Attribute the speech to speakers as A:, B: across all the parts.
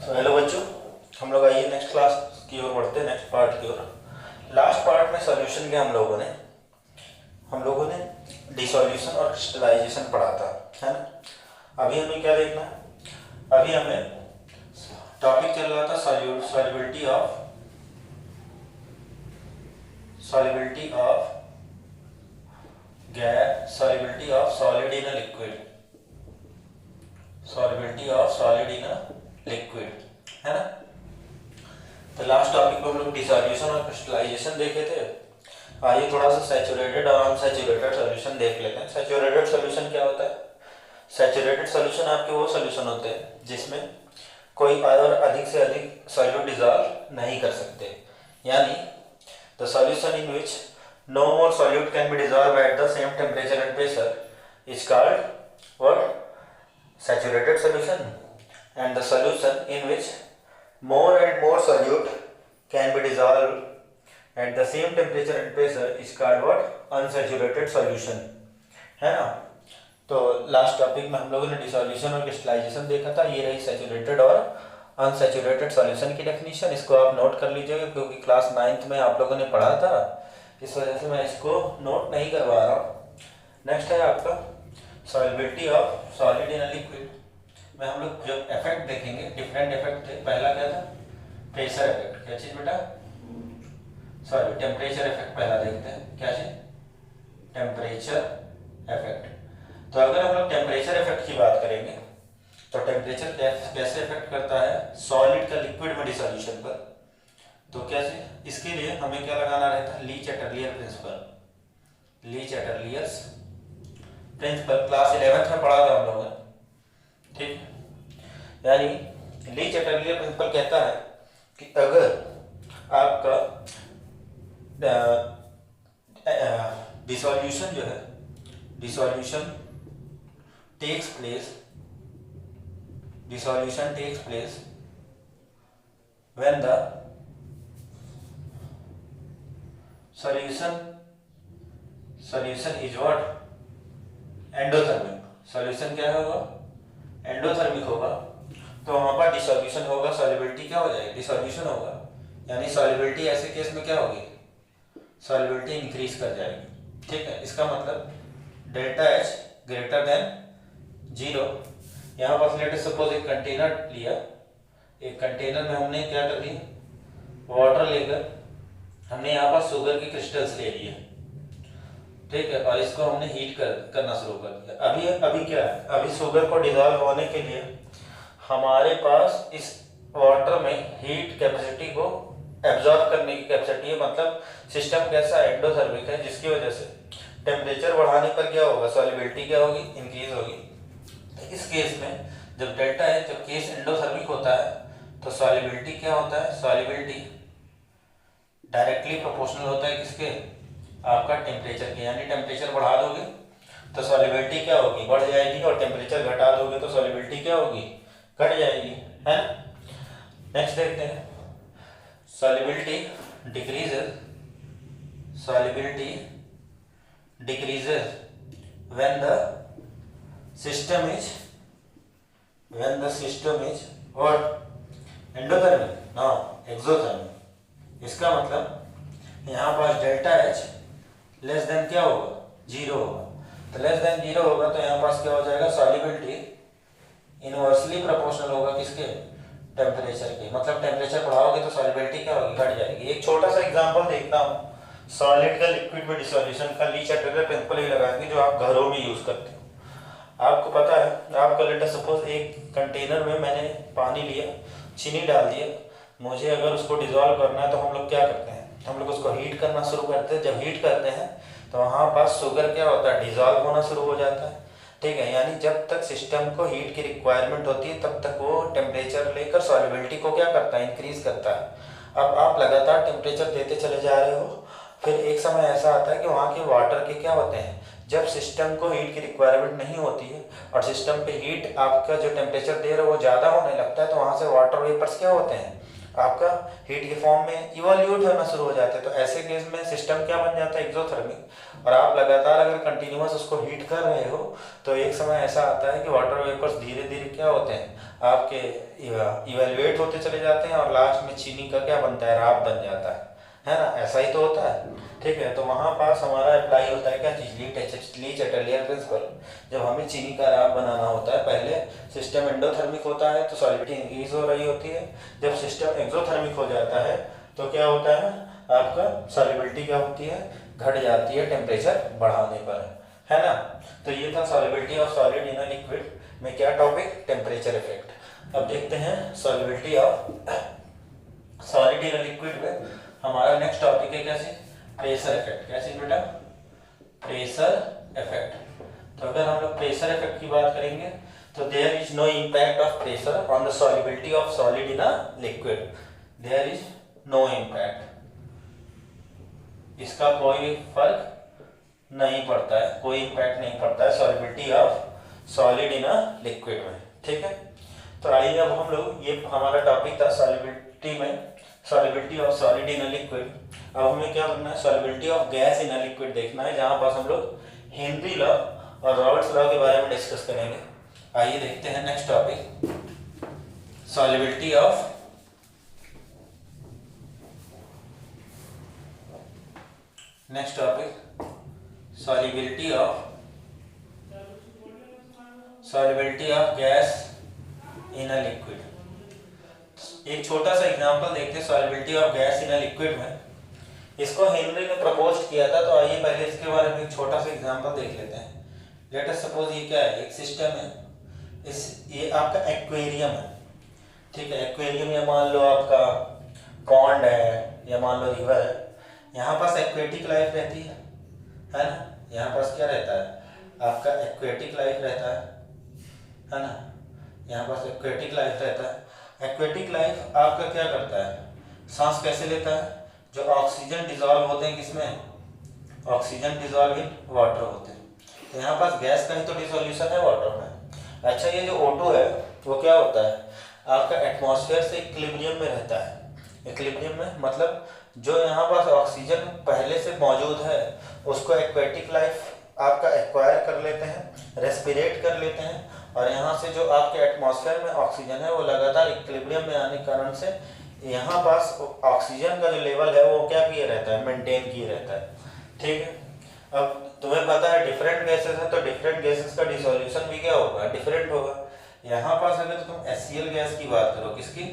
A: तो हेलो बच्चों, हम लोग आइए नेक्स्ट क्लास की ओर बढ़ते हैं, नेक्स्ट पार्ट की ओर। लास्ट पार्ट में सॉल्यूशन के हम लोगों ने डिसॉल्यूशन और क्रिस्टलाइजेशन पढ़ा था, है ना। अभी हमें क्या देखना है? अभी हमें टॉपिक चल रहा था solubility of gas, solubility of solid in a liquid, solubility of solid in a liquid, है ना। तो लास्ट टॉपिक में हम लोग डिसॉल्यूशन और क्रिस्टलाइजेशन देखे थे। आइए थोड़ा सा सैचुरेटेड और अनसैचुरेटेड सॉल्यूशन देख लेते हैं। सैचुरेटेड सॉल्यूशन क्या होता है? सैचुरेटेड सॉल्यूशन आपके वो सॉल्यूशन होते हैं जिसमें कोई और अधिक से अधिक सॉल्यूट डिसॉल्व नहीं कर सकते, यानी the solution in which no more solute can be dissolved at the same temperature and pressure is called what? Saturated solution. And the solution in which more and more solute can be dissolved at the same temperature and pressure is called what? Unsaturated solution, है ना। तो last topic में हम लोगों ने dissolution और crystallisation देखा था। ये रही सैचुरेटेड और अनसैचुरेटेड सॉल्यूशन की डेफिनेशन। इसको आप नोट कर लीजिएगा क्योंकि क्लास 9th में आप लोगों ने पढ़ा था, इस वजह से मैं इसको नोट नहीं करवा रहा हूँ। नेक्स्ट है आपका solubility of solid in a liquid में हम लोग जो इफेक्ट देखेंगे, डिफरेंट इफेक्ट थे। पहला क्या था? Pressure effect. क्या चीज बेटा? सॉरी, टेम्परेचर इफेक्ट पहला देखते हैं। क्या चीज? Temperature effect. तो अगर हम लोग टेम्परेचर इफेक्ट की बात करेंगे तो टेम्परेचर कैसे इफेक्ट करता है सॉलिड का लिक्विड में डिसॉल्यूशन पर। तो कैसे? इसके लिए हमें क्या लगाना रहता है? ली चैटरलियर प्रिंसिपल। ली चैटरलियर्स प्रिंसिपल क्लास 11th में पढ़ा था हम लोगों ने, ठीक। यानी ली चैटरलियर प्रिंसिपल कहता है कि अगर आपका डिसॉल्यूशन जो है, dissolution takes place when the solution is what? Endothermic. Solution क्या होगा? एंडोथर्मिक होगा। तो वहां पर डिसॉल्यूशन होगा, सॉल्युबिलिटी क्या हो जाएगी? डिसॉल्यूशन होगा, यानी सॉल्युबिलिटी ऐसे केस में क्या होगी? सॉल्युबिलिटी इंक्रीज कर जाएगी, ठीक है। इसका मतलब डेल्टा एच ग्रेटर देन 0। यहाँ पर लेट अस सपोज एक कंटेनर लिया, एक कंटेनर में हमने क्या कर दिया? वाटर लेकर हमने यहाँ पर शुगर के क्रिस्टल्स ले लिए, ठीक है, और इसको हमने हीट करना शुरू कर दिया। अभी क्या है? अभी शुगर को डिसॉल्व होने के लिए हमारे पास इस वाटर में हीट कैपेसिटी को एब्जॉर्ब करने की कैपेसिटी है। मतलब सिस्टम कैसा? एंडोथर्मिक है, जिसकी वजह से टेम्परेचर बढ़ाने पर क्या होगा? सॉल्युबिलिटी क्या होगी? इंक्रीज होगी। इस केस में जब डेल्टा है, जब केस एंडोथर्मिक होता है तो सॉल्युबिलिटी क्या होता है? सॉल्युबिलिटी डायरेक्टली प्रोपोर्शनल होता है किसके? आपका टेम्परेचर के। यानी टेम्परेचर बढ़ा दोगे तो सॉल्युबिलिटी क्या होगी? बढ़ जाएगी, और टेम्परेचर घटा दोगे तो सॉल्युबिलिटी क्या होगी? घट जाएगी, है ना। नेक्स्ट देखते हैं, solubility decreases when the system is what? Endothermic, no exothermic. इसका मतलब यहाँ पास डेल्टा एच लेस देन क्या होगा? 0 होगा। तो लेस देन 0 होगा तो यहाँ पास क्या हो जाएगा? सॉल्युबिलिटी इनवर्सली प्रोपोर्शनल होगा किसके? टेम्परेचर के। मतलब टेम्परेचर बढ़ाओगे तो सॉल्युबिलिटी क्या होगी? घट जाएगी। एक छोटा सा एग्जांपल देखता हूँ सॉलिड का लिक्विड में डिसॉल्यूशन का। ली चैटरलियर प्रिंसिपल ही लगाएंगे जो आप घरों में यूज करते हो। आपको पता है, आपका लेट अस सपोज एक कंटेनर में मैंने पानी लिया, चीनी डाल दिया। मुझे अगर उसको डिसॉल्व करना है तो हम लोग क्या करते हैं? हम लोग उसको हीट करना शुरू करते हैं। जब हीट करते हैं तो वहाँ पास शुगर क्या होता है? डिसॉल्व होना शुरू हो जाता है, ठीक है। यानी जब तक सिस्टम को हीट की रिक्वायरमेंट होती है तब तक वो टेम्परेचर लेकर सॉल्युबिलिटी को क्या करता है? इंक्रीज करता है। अब आप लगातार टेम्परेचर देते चले जा रहे हो, फिर एक समय ऐसा आता है कि वहाँ के वाटर के क्या होते हैं? जब सिस्टम को हीट की रिक्वायरमेंट नहीं होती है और सिस्टम पे हीट आपका जो टेम्परेचर दे रहे हो वो ज़्यादा होने लगता है, तो वहाँ से वाटर वेपर्स क्या होते हैं? आपका हीट के फॉर्म में इवोल्यूट होना शुरू हो जाते हैं। तो ऐसे केस में सिस्टम क्या बन जाता है? एक्सोथर्मिक। और आप लगातार अगर कंटिन्यूअस उसको हीट कर रहे हो तो एक समय ऐसा आता है कि वाटर वेपर्स धीरे धीरे क्या होते हैं? आपके इवेलुएट होते चले जाते हैं और लास्ट में चीनी का क्या बनता है, राब बन जाता है ना, ऐसा ही तो होता है। ठीक है, तो वहाँ पास हमारा अप्लाई होता है क्या चीज, ली चैटलियर प्रिंसिपल। जब हमें चीनी का राब बनाना होता है, पहले सिस्टम एंडोथर्मिक होता है तो सॉलिडिटी इंक्रीज हो रही होती है। जब सिस्टम एक्सोथर्मिक हो जाता है तो क्या होता है, आपका सॉलिबिलिटी क्या होती है, घट जाती है टेम्परेचर बढ़ाने पर, है ना। तो ये था solubility of solid in a liquid में क्या टॉपिक, टेम्परेचर इफेक्ट। अब देखते हैं solubility of solid in a liquid में हमारा नेक्स्ट टॉपिक है कैसे, प्रेशर इफेक्ट। कैसे बेटा, प्रेशर इफेक्ट। तो अगर हम लोग प्रेशर इफेक्ट की बात करेंगे तो there is no impact of pressure on the solubility of solid in a liquid, there is no impact, इसका कोई फर्क नहीं पड़ता है, कोई इम्पैक्ट नहीं पड़ता है solubility of solid in a liquid में। ठीक है, तो आइए अब हम लोग, ये हमारा टॉपिक था सॉलिबिलिटी में, solubility of solid in a liquid. अब हमें क्या करना है, solubility of gas in a liquid देखना है, जहां पास हम लोग हेनरी लॉ और रॉबर्ट्स लॉ के बारे में डिस्कस करेंगे। आइए देखते हैं next topic, solubility of next topic solubility of gas in a liquid. एक छोटा सा एग्जांपल देखते हैं solubility of gas in a liquid में। इसको हेनरी ने प्रपोज किया था, तो आइए पहले इसके बारे में एक छोटा सा एग्जांपल देख लेते हैं। लेट अस सपोज ये क्या है, एक सिस्टम है, ये आपका एक्वेरियम है। ठीक है, एक्वेरियम या मान लो आपका पॉन्ड है या मान लो रिवर है। यहाँ पास एक्वेटिक लाइफ रहती है ना, यहाँ पास क्या रहता है, आपका एक्वेटिक लाइफ रहता है ना, यहाँ पास एक्वेटिक लाइफ रहता है। एक्वेटिक लाइफ आपका क्या करता है, सांस कैसे लेता है, जो ऑक्सीजन डिजॉल्व होते हैं किसमें, ऑक्सीजन डिजॉल्व इन वाटर होते हैं। तो यहाँ पास गैस का ही तो डिसोल्यूशन है वाटर में। अच्छा, ये जो O2 है वो क्या होता है, आपका एटमॉस्फेयर से इक्विलिब्रियम में रहता है। इक्विलिब्रियम में मतलब जो यहाँ पास ऑक्सीजन पहले से मौजूद है उसको एक्वेटिक लाइफ आपका एक्वायर कर लेते हैं, रेस्पिरेट कर लेते हैं, और यहाँ से जो आपके एटमॉस्फेयर में ऑक्सीजन है वो लगातार इक्विलिब्रियम में आने के कारण से यहाँ पास ऑक्सीजन का जो लेवल है वो क्या किए रहता है, मेंटेन किए रहता है। ठीक है, अब तुम्हें पता है डिफरेंट गैसेस है तो डिफरेंट गैसेस का डिसोल्यूशन भी क्या होगा, डिफरेंट होगा। यहाँ पास अगर तुम HCl गैस की बात करो, किसकी,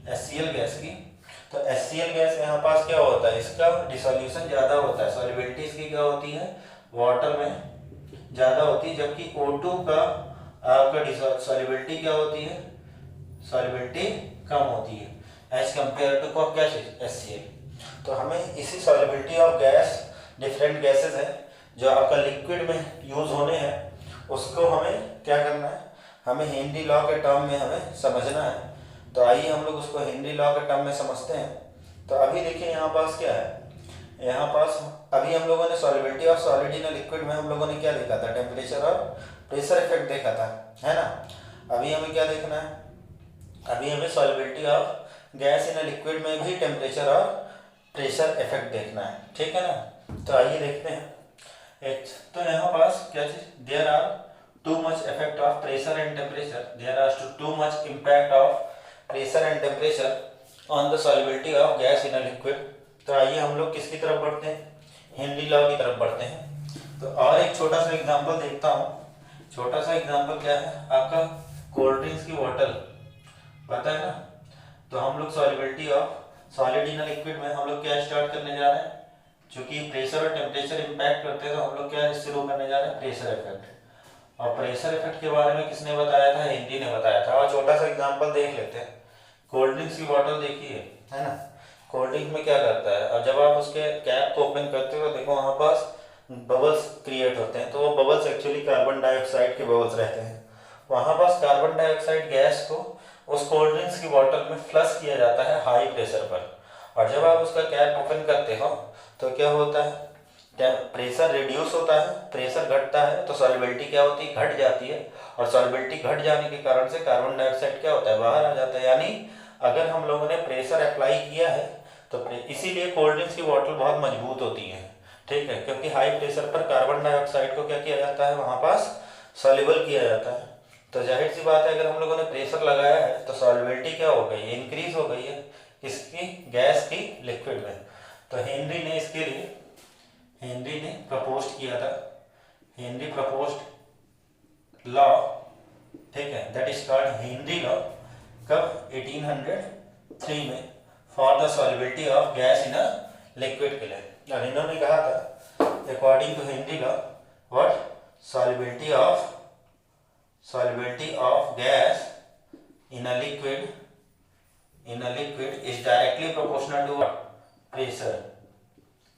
A: HCl गैस की, तो HCl गैस यहाँ पास क्या होता है, इसका डिसोल्यूशन ज़्यादा होता है, सॉलिबिलिटी इसकी क्या होती है, वाटर में ज़्यादा होती है, जबकि O2 का आपका सॉलिबिलिटी क्या होती है, सॉलिबिलिटी कम होती है एज कम्पेयर टू क्या चीज, HCl। तो हमें इसी solubility of gas, different gases हैं जो आपका लिक्विड में यूज होने हैं, उसको हमें क्या करना है, हमें हेनरी लॉ के टर्म में हमें समझना है। तो आइए हम लोग उसको हेनरी लॉ के टर्म में समझते हैं। तो अभी देखिए यहाँ पास क्या है, यहाँ पास अभी हम लोगों ने solubility of solid in a liquid में हम लोगों ने क्या देखा था, टेम्परेचर और प्रेशर इफेक्ट देखा था, है ना। अभी हमें क्या देखना है, अभी हमें solubility of gas in a liquid में भी टेम्परेचर और प्रेशर इफेक्ट देखना है। ठीक है ना, तो आइए देखते हैं। तो यहाँ पास क्या चीज, there are too much effect of pressure and temperature, there are too much impact of pressure and temperature on the solubility of gas in a liquid. तो आइए हम लोग किसकी तरफ बढ़ते हैं, हेनरी लॉ की तरफ बढ़ते हैं। तो और एक छोटा सा एग्जांपल देखता हूँ। छोटा सा एग्जांपल क्या है, आपका कोल्ड ड्रिंक्स की बोतल, पता है ना। तो हम लोग solubility of solid in a liquid में हम लोग क्या स्टार्ट करने जा रहे हैं, चूंकि प्रेशर और टेम्परेचर इम्पैक्ट करते हैं तो हम लोग क्या शुरू करने जा रहे हैं, प्रेशर इफेक्ट। और प्रेशर इफेक्ट के बारे में किसने बताया था, हेनरी ने बताया था। और छोटा सा एग्जांपल देख लेते हैं। कोल्ड ड्रिंक्स की बोतल देखिए, है ना, कोल्ड ड्रिंक में क्या करता है, और जब आप उसके कैप को ओपन करते हो तो देखो वहाँ पास बबल्स क्रिएट होते हैं। तो वो बबल्स एक्चुअली कार्बन डाइऑक्साइड के बबल्स रहते हैं। वहाँ पास कार्बन डाइऑक्साइड गैस को उस कोल्ड ड्रिंक्स की बोतल में फ्लश किया जाता है हाई प्रेशर पर, और जब आप उसका कैप ओपन करते हो तो क्या होता है, प्रेशर रिड्यूस होता है, प्रेशर घटता है, तो सॉलिबिलिटी क्या होती है, घट जाती है। और सॉलिबिलिटी घट जाने के कारण से कार्बन डाइऑक्साइड क्या होता है, बाहर आ जाता है। यानी अगर हम लोगों ने प्रेशर अप्लाई किया है तो इसीलिए कोल्ड ड्रिंक्स की बोतल बहुत मजबूत होती है। ठीक है, क्योंकि हाई प्रेशर पर कार्बन डाइऑक्साइड को क्या किया जाता है, वहाँ पास सॉल्युबल किया जाता है। तो जाहिर सी बात है अगर हम लोगों ने प्रेशर लगाया है तो सॉल्युबिलिटी क्या हो गई है, इंक्रीज हो गई है किसकी, गैस की लिक्विड में। तो हेनरी ने इसके लिए प्रपोज किया था, हेनरी प्रपोज्ड लॉ, ठीक है, that is called Henry law. कब, 1803 में, for the solubility of gas in a liquid के लिए। और इन्होंने कहा था according to Henry law what, solubility of gas in a liquid is directly proportional to what, pressure,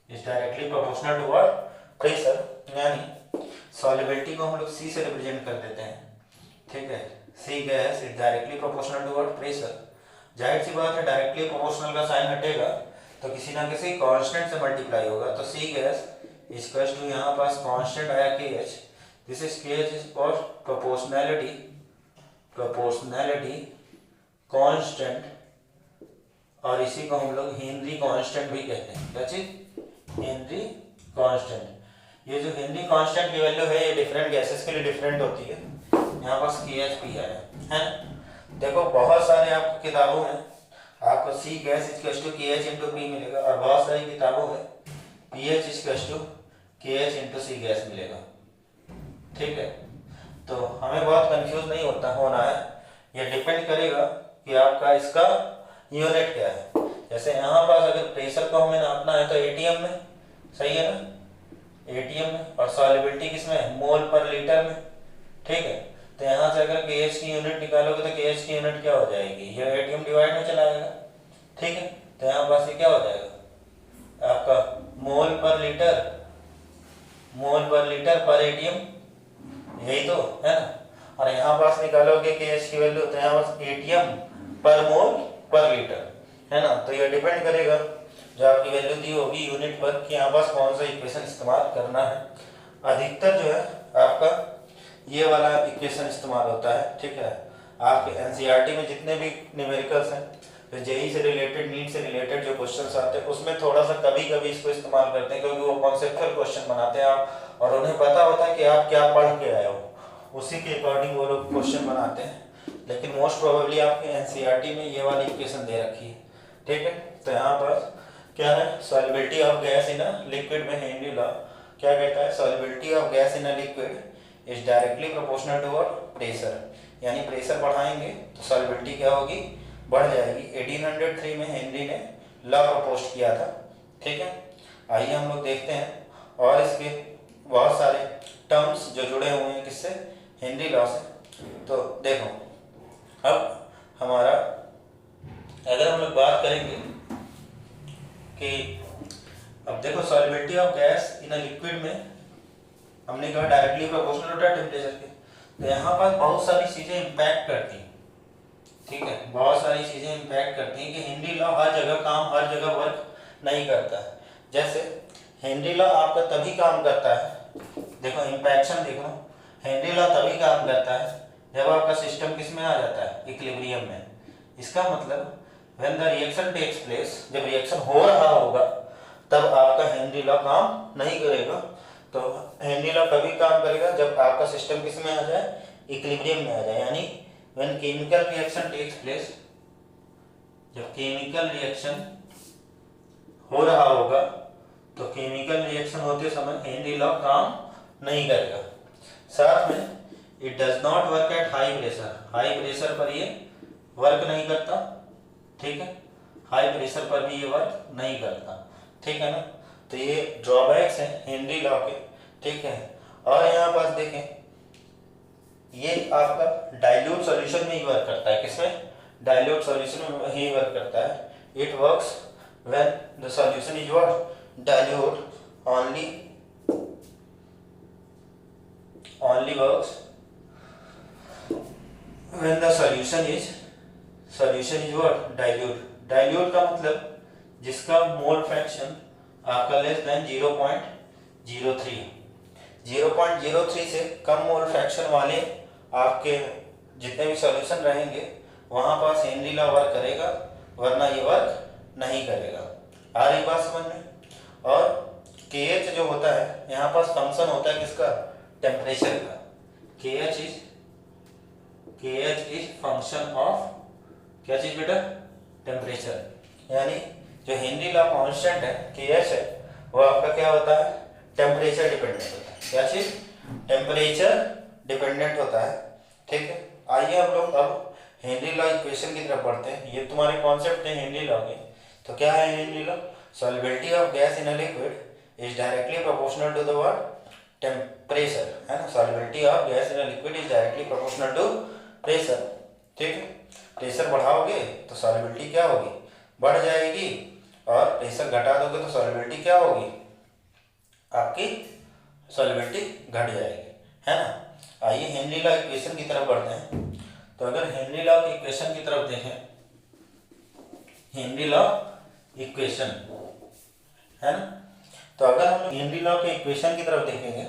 A: is directly proportional to what, pressure। यानी solubility को हम लोग C से रिप्रेजेंट कर देते हैं, ठीक है, C gas is directly proportional to what, pressure. जाहिर सी बात है डायरेक्टली प्रोपोर्शनल का साइन हटेगा तो किसी ना किसी कांस्टेंट से मल्टीप्लाई होगा। तो C गैस इक्वल्स टू, यहाँ पास कांस्टेंट आया KH, this is KH is for proportionality constant, और इसी को हम लोग हेनरी कांस्टेंट भी कहते हैं। क्या चीज, हेनरी कांस्टेंट। ये जो हेनरी कांस्टेंट की वैल्यू है ये डिफरेंट गैसेस के लिए डिफरेंट होती है। यहाँ पास KHP है ना। देखो बहुत सारे आपको किताबों में आपको C gas equals to KH into P मिलेगा, और बहुत सारी किताबों में PH equals to KH into C gas मिलेगा, ठीक है। तो हमें बहुत कंफ्यूज नहीं होना है, ये डिपेंड करेगा कि आपका इसका यूनिट क्या है। जैसे यहाँ पास अगर प्रेशर को हमें नापना है तो ATM में, सही है ना, ATM में, और सॉल्युबिलिटी किसमें, मोल पर लीटर में, ठीक है। तो यहाँ से अगर KH की यूनिट निकालोगे तो KH की यूनिट क्या हो जाएगी, ये ATM डिवाइड में चला जाएगा, ठीक है। तो यहाँ पास ये क्या हो जाएगा आपका मोल पर लीटर पर ATM, यही तो है ना। और यहाँ पास निकालोगे KH की वैल्यू तो यहाँ पास ATM पर मोल पर लीटर, है ना। तो ये डिपेंड करेगा जो आपकी वैल्यू दी होगी यूनिट पर कि यहाँ पास कौन सा इक्वेशन इस्तेमाल करना है। अधिकतर जो है आपका ये वाला इक्वेशन इस्तेमाल होता है, ठीक है। आपके NCERT में जितने भी न्यूमेरिकल्स हैं, तो जेई से रिलेटेड, नीट से रिलेटेड जो क्वेश्चंस आते हैं उसमें थोड़ा सा कभी कभी इसको इस्तेमाल करते हैं, क्योंकि वो कॉन्सेप्चुअल क्वेश्चन बनाते हैं आप, और उन्हें पता होता है कि आप क्या पढ़ के आए हो, उसी के अकॉर्डिंग वो लोग क्वेश्चन बनाते हैं। लेकिन मोस्ट प्रोबेबली आपके NCERT में ये वाली इक्वेशन दे रखी है, ठीक है। तो यहाँ पर क्या है, solubility of gas in a liquid में हेनरी लॉ क्या कहता है, solubility of gas in a liquid is directly proportional to what, pressure. यानी प्रेशर बढ़ाएंगे तो सॉल्युबिलिटी क्या होगी, बढ़ जाएगी। 1803 में हेनरी ने लॉ प्रपोज किया था, ठीक है। आइए हम लोग देखते हैं, और इसके बहुत सारे टर्म्स जो जुड़े हुए हैं किससे, हेनरी लॉ से। तो देखो अब हमारा, अगर हम लोग बात करेंगे कि अब देखो solubility of gas in a liquid में हमने कहा डायरेक्टली प्रोपोर्शनल होता है टेम्परेचर के। तो यहाँ पर बहुत सारी चीजें इम्पैक्ट करती हैं, ठीक है, बहुत सारी चीजें इम्पैक्ट करती हैं कि हेनरी लॉ हर जगह काम, हर जगह वर्क नहीं करता है। जैसे हेनरी लॉ आपका तभी काम करता है, देखो इम्पैक्शन देखो, हेनरी लॉ तभी काम करता है जब आपका सिस्टम किस में आ जाता है, इक्विलिब्रियम में। इसका मतलब when the reaction takes place, जब रिएक्शन हो रहा होगा तब आपका हेनरी लॉ काम नहीं करेगा। तो हेनरी लॉ कभी काम करेगा जब आपका सिस्टम किस में आ जाए, इक्विलिब्रियम में आ जाए। यानी when chemical reaction takes place, जब केमिकल रिएक्शन हो रहा होगा तो केमिकल रिएक्शन होते समय हेनरी लॉ काम नहीं करेगा। साथ में it does not work at high pressure, high pressure पर ये वर्क नहीं करता, ठीक है, हाई प्रेशर पर भी ये वर्क नहीं करता, ठीक है ना। तो ये ड्रॉबैक्स हैं हेनरी लॉ के, ठीक है। और यहाँ पास देखें ये आपका डाइल्यूट सॉल्यूशन में ही वर्क करता है, किसमें, डाइल्यूट सॉल्यूशन में ही वर्क करता है। It works when the solution is what, dilute, only works when the solution is what, dilute। dilute का मतलब जिसका मोल फ्रैक्शन आपका लेस देन 0.03, 0.03 से कम मोल फ्रैक्शन वाले आपके जितने भी सॉल्यूशन रहेंगे वहां पास हेनरी लॉ वर्क करेगा, वरना ये वर्क नहीं करेगा। आ रही बात समझ में। और KH जो होता है यहाँ पास फंक्शन होता है किसका, टेम्परेचर का। KH इज के एच इज फंक्शन ऑफ क्या चीज बेटा, टेम्परेचर। यानी जो हेनरी लॉ कांस्टेंट है के एच है वो आपका क्या होता है, टेम्परेचर डिपेंडेंट होता है। क्या चीज, टेम्परेचर डिपेंडेंट होता है। ठीक है, आइए हम लोग अब हेनरी लॉ इक्वेशन की तरफ बढ़ते हैं। ये तुम्हारे कॉन्सेप्ट है हेनरी लॉ के। तो क्या है Henry law, solubility of gas in a liquid is directly proportional to the what, temperature, है ना। Solubility of gas in a liquid is directly proportional to pressure. ठीक है, प्रेशर बढ़ाओगे तो सॉल्युबिलिटी क्या होगी, बढ़ जाएगी, और प्रेशर घटा दोगे तो सॉल्युबिलिटी क्या होगी, आपकी सॉल्युबिलिटी घट जाएगी, है ना। आइए हेनरी लॉ इक्वेशन की तरफ बढ़ते हैं। तो अगर हेनरी लॉ की इक्वेशन की तरफ देखें, हेनरी लॉ इक्वेशन, है ना। तो अगर हम हेनरी लॉ के इक्वेशन की तरफ देखेंगे,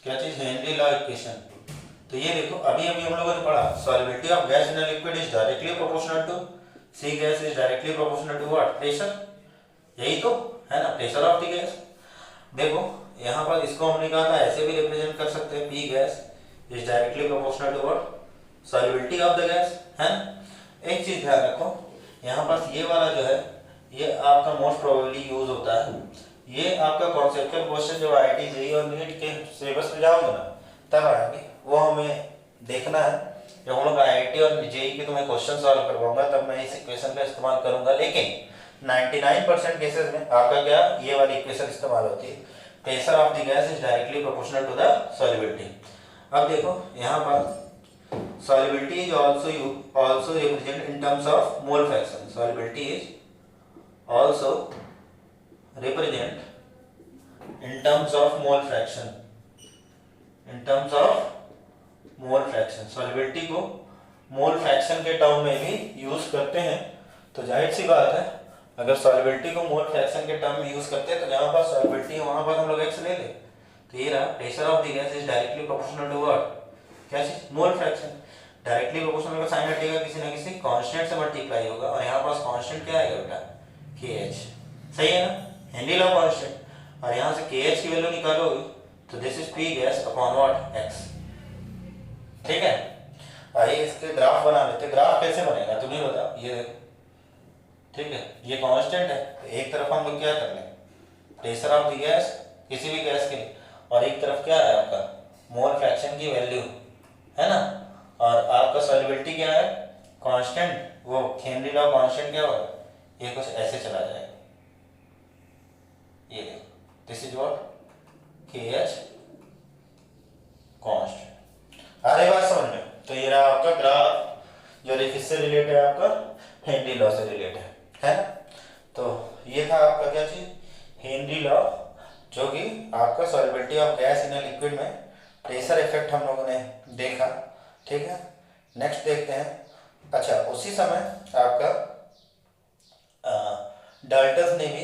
A: क्या चीज, हेनरी लॉ इक्वेशन। तो ये देखो अभी अभी हम लोगों ने पढ़ा, solubility of gas in a liquid is directly proportional to C gas is directly proportional to what, pressure. यही तो है ना, प्रेशर ऑफ द गैस। देखो यहाँ पर इसको हमने कहा था ऐसे भी रिप्रेजेंट कर सकते हैं, P gas is directly proportional to what, solubility of the gas, है ना। एक चीज ध्यान रखो, यहाँ पर ये वाला जो है ये आपका मोस्ट प्रोबेबली यूज होता है। ये आपका कॉन्सेप्चुअल क्वेश्चन जब आईआईटी जेईई और नीट के सिलेबस में जाओगे ना तब आएंगे, वो हमें देखना है। जब हम लोग आईआईटी और जेईई के तुम्हें क्वेश्चन सॉल्व करवाऊंगा तब मैं इस इक्वेशन का इस्तेमाल करूंगा, लेकिन 99% केसेस में आपका क्या ये वाली इक्वेशन इस्तेमाल होती है, pressure of the gas is directly proportional to the solubility. अब देखो यहाँ पर solubility is also represented in terms of mole fraction. Solubility is also represent in terms of mole fraction. In terms of mole fraction, solubility को mole fraction के term में भी use करते हैं। तो जाहिर सी बात है अगर solubility को मोल फ्रैक्शन के टर्म में यूज करते हैं तो जहाँ पर solubility है वहाँ पर हम लोग x ले लें। तो ये रहा, pressure of the gas is directly proportional to what, क्या चीज, मोल फ्रैक्शन। डायरेक्टली प्रोपोर्शनल का साइन हटेगा, किसी ना किसी कांस्टेंट से मल्टीप्लाई होगा, और यहाँ पास कांस्टेंट क्या आएगा बेटा, KH। सही है ना, हेनरी लॉ कांस्टेंट, और यहाँ से KH की वैल्यू निकालोगे तो this is P gas upon what, x। ठीक है, आइए इसके ग्राफ बना लेते। ग्राफ कैसे बनेगा तुम ही बताओ, ये देखो, ठीक है, ये कांस्टेंट है तो एक तरफ हम लोग क्या कर लें, प्रेशर ऑफ द गैस किसी भी गैस के लिए, और एक तरफ क्या है आपका मोल फ्रैक्शन की वैल्यू, है ना, और आपका सॉल्युबिलिटी क्या है, कांस्टेंट, वो हेनरी लॉ कांस्टेंट क्या होगा, ये कुछ ऐसे चला जाएगा, ये देखो, this is what, KH constant. आ रही बात समझ में। तो ये रहा आपका ग्राफ जो किससे रिलेटेड है, आपका हेनरी लॉ से रिलेटेड है ना। तो ये था आपका क्या चीज, हेनरी लॉ, जो कि आपका solubility of gas in a liquid में प्रेशर इफेक्ट हम लोगों ने देखा। ठीक है, नेक्स्ट देखते हैं। अच्छा, उसी समय आपका डाल्टन ने भी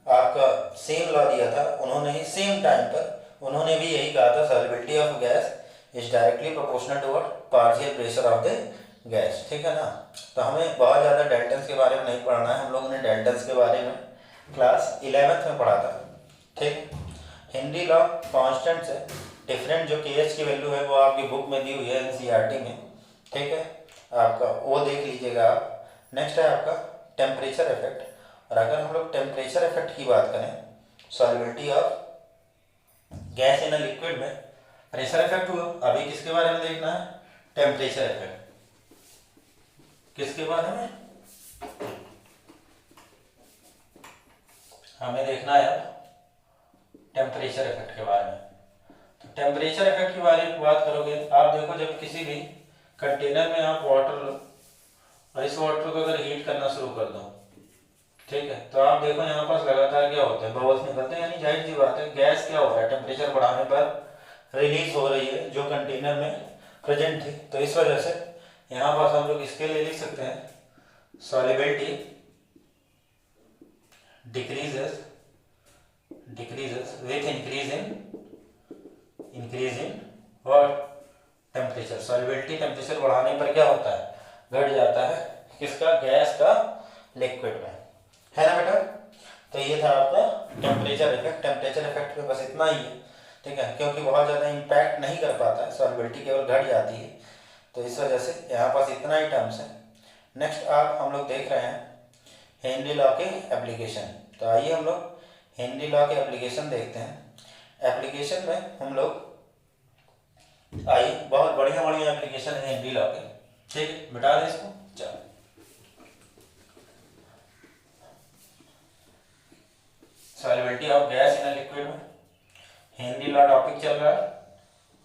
A: आपका सेम लॉ दिया था, उन्होंने ही सेम टाइम पर उन्होंने भी यही कहा था, solubility of gas is directly proportional to what, partial pressure of the gas. ठीक है ना। तो हमें बहुत ज़्यादा डेल्टन्स के बारे में नहीं पढ़ना है, हम लोगों ने डेल्टन्स के बारे में क्लास 11th में पढ़ा था। ठीक, हेनरी लॉ कांस्टेंट से डिफरेंट जो KH की वैल्यू है वो आपकी बुक में दी हुई है NCERT में। ठीक है, आपका वो देख लीजिएगा आप। नेक्स्ट है आपका टेम्परेचर इफेक्ट, और अगर हम लोग टेम्परेचर इफेक्ट की बात करें, solubility of gas in a liquid में प्रेशर इफेक्ट हुआ, अभी किसके बारे में देखना है, टेम्परेचर इफेक्ट। किसके बारे में हमें देखना है, टेम्परेचर इफेक्ट के बारे में। तो टेम्परेचर इफेक्ट के बारे में बात करोगे, आप देखो जब किसी भी कंटेनर में आप वाटर लो और इस वाटर को अगर हीट करना शुरू कर दो, ठीक है, तो आप देखो यहाँ पास लगातार क्या होता है, बबल्स निकलते हैं, यानी जाहिर सी बात है गैस क्या हो रहा है, टेम्परेचर बढ़ाने पर रिलीज हो रही है जो कंटेनर में प्रेजेंट थी। तो इस वजह से यहाँ पास हम लोग इसके लिए लिख सकते हैं, solubility decreases with increase in what, temperature. Solubility temperature बढ़ाने पर क्या होता है, घट जाता है, किसका, गैस का लिक्विड में, है ना बेटा। तो ये था आपका टेम्परेचर इफेक्ट। टेम्परेचर इफेक्ट में बस इतना ही है। ठीक है, क्योंकि बहुत ज़्यादा इम्पैक्ट नहीं कर पाता है, सॉल्युबिलिटी केवल घट जाती है, तो इस वजह से यहाँ पास इतना ही टर्म्स है। नेक्स्ट आप हम लोग देख रहे हैं हेनरी लॉ के एप्लीकेशन। तो आइए हम लोग हेनरी लॉ के एप्लीकेशन देखते हैं। एप्लीकेशन में हम लोग आइए बहुत बढ़िया बढ़िया एप्लीकेशन है हेनरी लॉ के। ठीक है, मिटा दें इसको। चलो, solubility of gas in a liquid में हेनरी लॉ टॉपिक चल रहा है,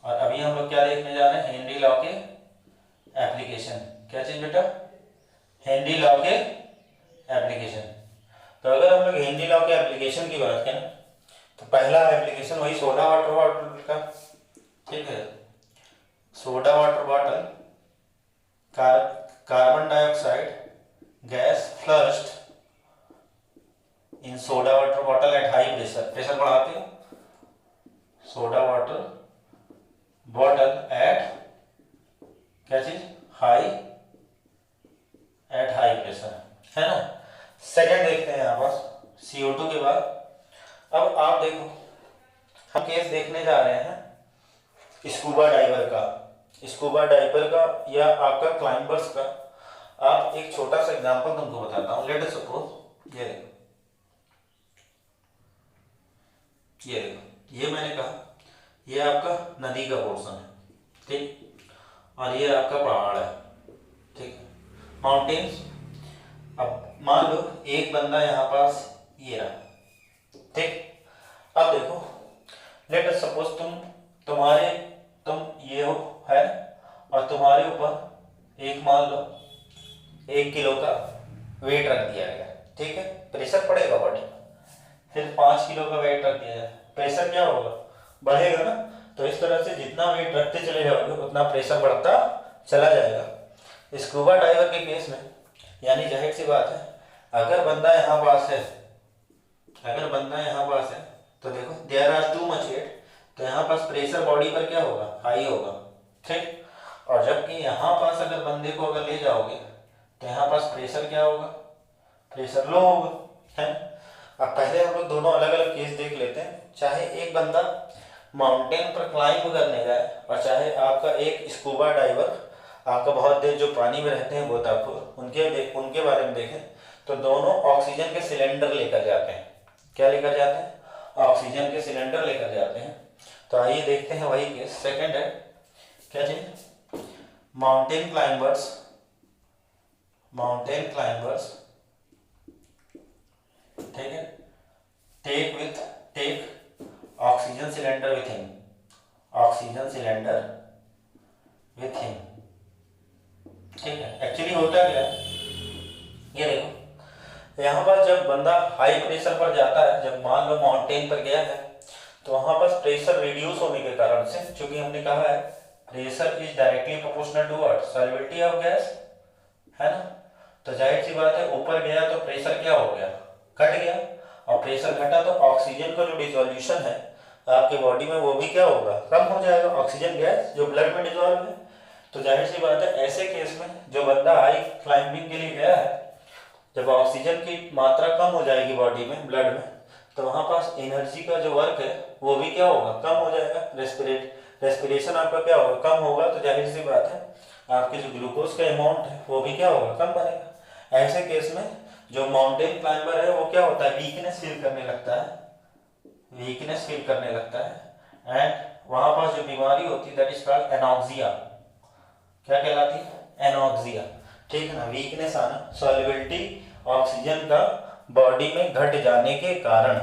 A: और अभी हम लोग क्या देखने जा रहे हैं, हेनरी लॉ के एप्लीकेशन। क्या चीज बेटा? हेनरी लॉ के एप्लीकेशन। तो अगर हम लोग हेनरी लॉ के एप्लीकेशन की बात करें तो पहला एप्लीकेशन वही सोडा वाटर बॉटल का। ठीक है, soda water bottle, carbon dioxide gas flushed in soda water bottle at high pressure. Pressure बढ़ाते हो, सोडा वाटर बॉटल एट क्या चीज? हाई, एट हाई प्रेशर, है ना। सेकंड देखते हैं यहाँ पर CO2 के बाद। अब आप देखो, हम केस देखने जा रहे हैं स्कूबा डाइवर का, स्कूबा डाइवर का या आपका क्लाइंबर्स का। आप एक छोटा सा एग्जांपल तुमको बताता हूँ। लेट अस सपोज ये देखो, ये देखो, ये मैंने कहा ये आपका नदी का पोर्शन है, ठीक, और ये आपका पहाड़ है, ठीक है, माउंटेन्स। अब मान लो एक बंदा यहाँ पास ये रहा, ठीक। अब देखो, लेट अस सपोज तुम ये हो है, और तुम्हारे ऊपर एक मान लो 1 किलो का वेट रख दिया गया, ठीक है। प्रेशर पड़ेगा बॉडी में, फिर 5 किलो का वेट रख दिया जाए, प्रेशर क्या होगा? बढ़ेगा ना। तो इस तरह से जितना वेट रखते चले जाओगे उतना प्रेशर बढ़ता चला जाएगा। स्कूबा डाइवर के केस में यानी जाहिर सी बात है, अगर बंदा यहाँ पास है, अगर बंदा यहाँ पास है तो देखो there are too much weight, तो यहाँ पास प्रेशर बॉडी पर क्या होगा? हाई होगा, ठीक। और जबकि यहाँ पास अगर बंदे को अगर ले जाओगे तो यहाँ पास प्रेशर क्या होगा? प्रेशर लो होगा, है। अब पहले हम लोग दोनों अलग अलग केस देख लेते हैं। चाहे एक बंदा माउंटेन पर क्लाइंब करने जाए, और चाहे आपका एक स्कूबा डाइवर, आपका बहुत देर जो पानी में रहते हैं गोताखोर, उनके बारे में देखें तो दोनों ऑक्सीजन के सिलेंडर लेकर जाते हैं। क्या लेकर जाते हैं? ऑक्सीजन के सिलेंडर लेकर जाते हैं। तो आइए देखते हैं वही केस। सेकंड है क्या चीज? माउंटेन क्लाइंबर्स, माउंटेन क्लाइंबर्स, ठीक है, take oxygen cylinder with him, oxygen cylinder with him, ठीक है। एक्चुअली होता क्या है, ये देखो यहाँ पर जब बंदा हाई प्रेशर पर जाता है, जब मान लो माउंटेन पर गया है, तो वहां पर प्रेशर रिड्यूस होने के कारण से, चूंकि हमने कहा है pressure is directly proportional to what? Solubility of gas, है ना। तो जाहिर सी बात है ऊपर गया तो प्रेशर क्या हो गया? घट गया, और प्रेशर घटा तो ऑक्सीजन का जो डिसोल्यूशन है आपके बॉडी में वो भी क्या होगा? कम हो जाएगा। ऑक्सीजन गैस जो ब्लड में डिसॉल्व है, तो जाहिर सी बात है ऐसे केस में जो बंदा हाई क्लाइंबिंग के लिए गया है, जब ऑक्सीजन की मात्रा कम हो जाएगी बॉडी में, ब्लड में, तो वहां पास एनर्जी का जो वर्क है वो भी क्या होगा? कम हो जाएगा। रेस्पिरेशन आपका क्या होगा? कम होगा। तो जाहिर सी बात है आपके जो ग्लूकोज का अमाउंट है वो भी क्या होगा? कम बनेगा। ऐसे केस में जो माउंटेन क्लाइंबर है वो क्या होता है? वीकनेस फील करने लगता है, वीकनेस फील करने लगता है। एंड वहां पास जो बीमारी होती है दैट इज कॉल्ड एनॉक्सिया। क्या कहलाती है? एनॉक्सिया, ठीक है ना। वीकनेस आना, सॉल्युबिलिटी ऑक्सीजन का बॉडी में घट जाने के कारण,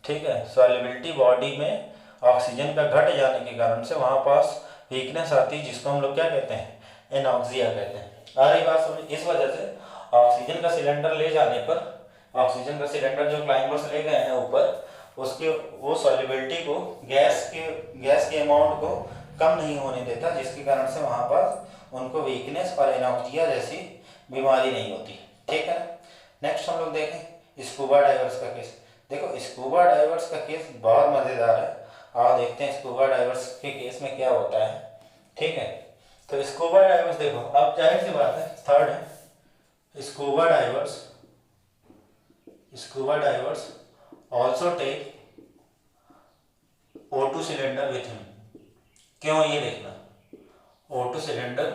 A: ठीक है, सॉल्युबिलिटी बॉडी में ऑक्सीजन का घट जाने के कारण से वहां पास वीकनेस आती है, जिसको हम लोग क्या कहते हैं? एनॉक्सिया कहते हैं। आ रही बात समझ? इस वजह से ऑक्सीजन का सिलेंडर ले जाने पर, ऑक्सीजन का सिलेंडर जो क्लाइंबर्स ले गए हैं ऊपर, उसके वो सॉल्युबिलिटी को, गैस के अमाउंट को कम नहीं होने देता, जिसके कारण से वहां पर उनको वीकनेस और एनॉक्सिया जैसी बीमारी नहीं होती, ठीक है ना। नेक्स्ट हम लोग देखें स्कूबा डाइवर्स का केस। देखो स्कूबा डाइवर्स का केस बहुत मजेदार है। आओ देखते हैं स्कूबा डाइवर्स के केस में क्या होता है, ठीक है। तो स्कूबा डाइवर्स देखो, अब जाहिर सी बात है, थर्ड है scuba divers, scuba divers also take O2 cylinder with him. क्यों ये देखना, O2 सिलेंडर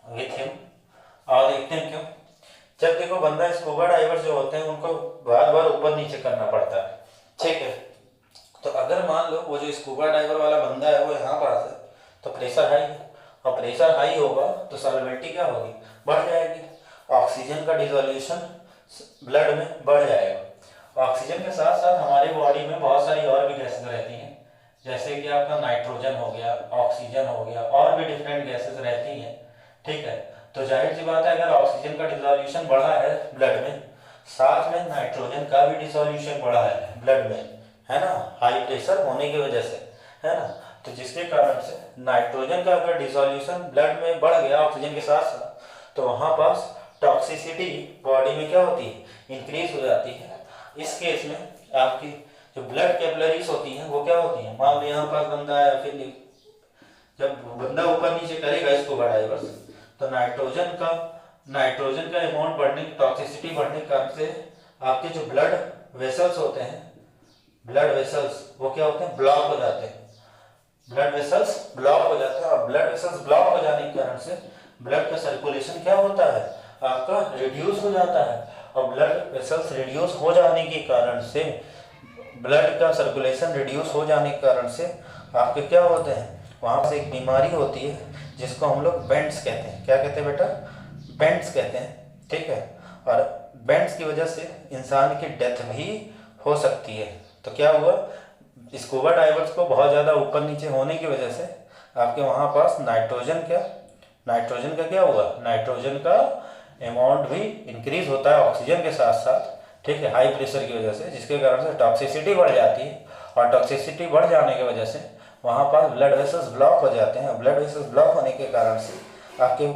A: विथ हिम। और देखते हैं क्यों। जब देखो बंदा स्कूबा डाइवर जो होते हैं उनको बार बार ऊपर नीचे करना पड़ता है, ठीक है। तो अगर मान लो वो जो स्कूबा डाइवर वाला बंदा है वो यहाँ पास है तो प्रेशर हाई है, और प्रेशर हाई होगा तो सॉल्वेबिलिटी क्या होगी, बढ़ जाएगी। ऑक्सीजन का डिसोल्यूशन ब्लड में बढ़ जाएगा। ऑक्सीजन के साथ साथ हमारी बॉडी में बहुत सारी और भी गैसेस रहती हैं, जैसे कि आपका नाइट्रोजन हो गया, ऑक्सीजन हो गया, और भी डिफरेंट गैसेस रहती हैं, ठीक है। तो जाहिर सी बात है अगर ऑक्सीजन का डिसोल्यूशन बढ़ा है ब्लड में, साथ में नाइट्रोजन का भी डिसोल्यूशन बढ़ा है ब्लड में, है ना, हाई प्रेशर होने की वजह से, है ना। तो जिसके कारण से नाइट्रोजन का अगर डिसोल्यूशन ब्लड में बढ़ गया ऑक्सीजन के साथ साथ, तो वहाँ पास टॉक्सिसिटी बॉडी में क्या होती है, इंक्रीज हो जाती है। इस केस में आपकी जो ब्लड कैपिलरीज होती हैं वो क्या होती हैं, मान लो यहाँ पास बंदा है, फिर जब बंदा ऊपर नीचे करेगा इसको डाइवर्स, तो नाइट्रोजन का अमाउंट बढ़ने की, टॉक्सिसिटी बढ़ने के कारण से आपके जो ब्लड वेसल्स होते हैं, ब्लड वेसल्स वो क्या होते हैं, ब्लॉक हो जाते हैं। ब्लड वेसल्स ब्लॉक हो जाते हैं, और ब्लड वेसल्स ब्लॉक हो जाने के कारण से ब्लड का सर्कुलेशन क्या होता है, आपका रिड्यूस हो जाता है। और ब्लड वेसल्स रिड्यूस हो जाने के कारण से, ब्लड का सर्कुलेशन रिड्यूस हो जाने के कारण से आपके क्या होते हैं, वहाँ से एक बीमारी होती है जिसको हम लोग बेंट्स कहते हैं। क्या कहते हैं बेटा, बेंट्स कहते हैं, ठीक है। और बेंट्स की वजह से इंसान की डेथ भी हो सकती है। तो क्या हुआ, स्कूबा डाइवर्स को बहुत ज़्यादा ऊपर नीचे होने की वजह से आपके वहाँ पास नाइट्रोजन का क्या हुआ, नाइट्रोजन का अमाउंट भी इंक्रीज होता है ऑक्सीजन के साथ साथ, ठीक है, हाई प्रेशर की वजह से, जिसके कारण से टॉक्सिसिटी बढ़ जाती है। और टॉक्सिसिटी बढ़ जाने की वजह से वहाँ पास ब्लड वेसल्स ब्लॉक हो जाते हैं। ब्लड वेसल्स ब्लॉक होने के कारण से आपके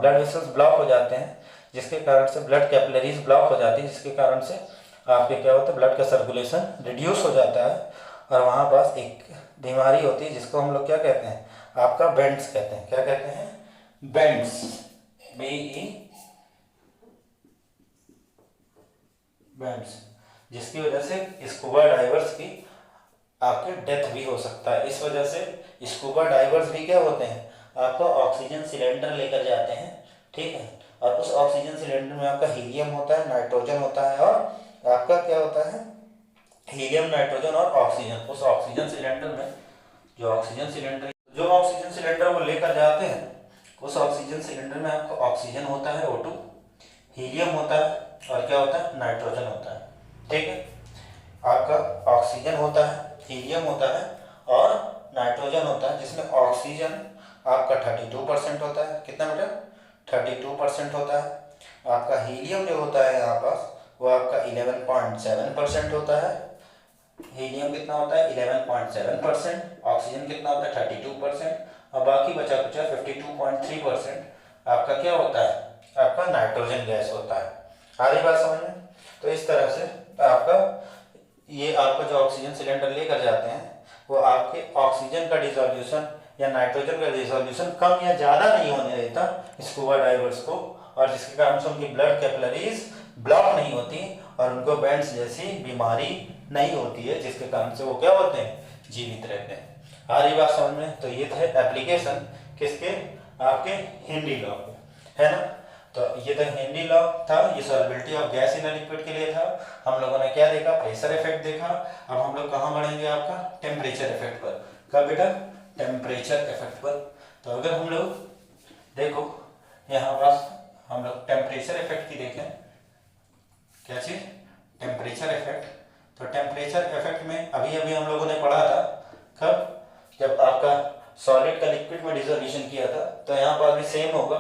A: ब्लड वेसल्स ब्लॉक हो जाते हैं, जिसके कारण से ब्लड कैपिलरीज ब्लॉक हो जाती है, जिसके कारण से आपके क्या होता है, ब्लड का सर्कुलेशन रिड्यूस हो जाता है। और वहाँ पास एक बीमारी होती है जिसको हम लोग क्या कहते हैं, आपका बेंट्स कहते हैं। क्या कहते हैं, बेंट्स, BE बेंट्स, जिसकी वजह से स्कूबा डाइवर्स की आपके डेथ भी हो सकता है। इस वजह से स्कूबा डाइवर्स भी क्या होते हैं, आपका ऑक्सीजन सिलेंडर लेकर जाते हैं, ठीक है। और उस ऑक्सीजन सिलेंडर में आपका हीलियम होता है, नाइट्रोजन होता है, और आपका क्या होता है, हीलियम, नाइट्रोजन और ऑक्सीजन। उस ऑक्सीजन सिलेंडर में जो ऑक्सीजन सिलेंडर वो लेकर जाते हैं, उस ऑक्सीजन सिलेंडर में आपका ऑक्सीजन होता है O2, हीलियम होता है, और क्या होता है, नाइट्रोजन होता है, ठीक है। आपका ऑक्सीजन होता है, हीलियम होता है, और नाइट्रोजन होता है, जिसमें ऑक्सीजन आपका 32% होता है। कितना बेटा, 32% होता है। आपका हीलियम जो होता है यहाँ पास वो आपका 11.7% होता है। हीलियम कितना होता है, 11.7%। ऑक्सीजन कितना होता है, 32%। और बाकी बचा कुचा 52.3% आपका क्या होता है, आपका नाइट्रोजन गैस होता है। आ रही बात समझ में। तो इस तरह से आपका जो ऑक्सीजन सिलेंडर लेकर जाते हैं वो आपके ऑक्सीजन का डिसोल्यूशन या नाइट्रोजन का डिसोल्यूशन कम या ज़्यादा नहीं होने देता स्कूबा डाइवर्स को, और जिसके कारण से उनकी ब्लड कैपिलरीज ब्लॉक नहीं होती और उनको बेंट्स जैसी बीमारी नहीं होती है, जिसके कारण से वो क्या होते हैं, जीवित रहते हैं। आ रही बात समझ में। तो ये थे एप्लीकेशन किसके, आपके हेनरी लॉ के, है ना। तो ये तो हेनरी लॉ था, ये solubility of gas in liquid के लिए था। हम लोगों ने क्या देखा, प्रेशर इफेक्ट देखा। अब हम लोग कहाँ बढ़ेंगे, आपका टेम्परेचर इफेक्ट पर। कब बेटा, टेम्परेचर इफेक्ट पर। तो अगर हम लोग देखो यहाँ पास हम लोग टेम्परेचर इफेक्ट की देखें, क्या चीज, टेम्परेचर इफेक्ट। तो टेम्परेचर इफेक्ट में अभी अभी हम लोगों ने पढ़ा था, कब, जब आपका सॉलिड का लिक्विड में डिसोल्यूशन किया था। तो यहाँ पर भी सेम होगा,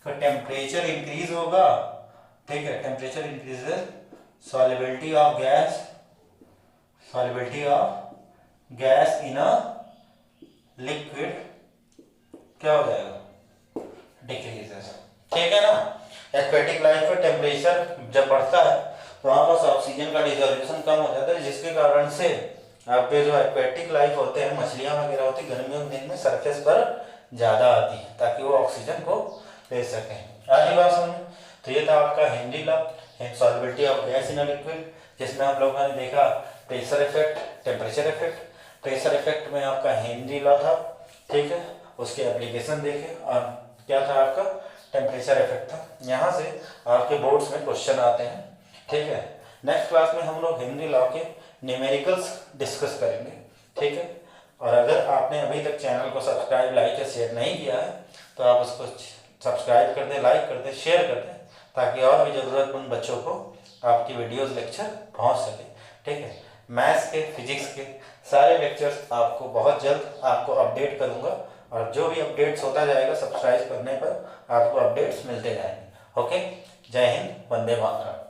A: टेम्परेचर इंक्रीज होगा, ठीक है, temperature increases solubility of gas in a liquid क्या हो जाएगा, डिक्रीजेस, ठीक है ना। एक्वेटिक लाइफ में टेम्परेचर जब बढ़ता है तो वहाँ पर ऑक्सीजन का डिसोल्यूशन कम हो जाता है, जिसके कारण से आपके जो एक्वेटिक लाइफ होते हैं, मछलियाँ वगैरह होती है, गर्मियों के दिन में सरफेस पर ज़्यादा आती है ताकि वो ऑक्सीजन को ले सकें। आगे बात समझ। तो ये था आपका Henry law, solubility of gas in a liquid. जिसमें हम लोगों ने देखा pressure effect, temperature effect. Pressure effect में आपका हेनरी लॉ था, ठीक है, उसके एप्लीकेशन देखे, और क्या था आपका टेम्परेचर इफेक्ट था। यहाँ से आपके बोर्ड्स में क्वेश्चन आते हैं, ठीक है। नेक्स्ट क्लास में हम लोग हेनरी लॉ के न्यूमेरिकल्स डिस्कस करेंगे, ठीक है। और अगर आपने अभी तक चैनल को सब्सक्राइब, लाइक या शेयर नहीं किया है तो आप उसको सब्सक्राइब कर दें, लाइक कर दें, शेयर कर दें, ताकि और भी ज़रूरतमंद बच्चों को आपकी वीडियोस लेक्चर पहुंच सके, ठीक है। मैथ्स के, फिजिक्स के सारे लेक्चर्स आपको बहुत जल्द आपको अपडेट करूंगा, और जो भी अपडेट्स होता जाएगा सब्सक्राइब करने पर आपको अपडेट्स मिलते जाएंगे। ओके, जय हिंद, वंदे मातरम।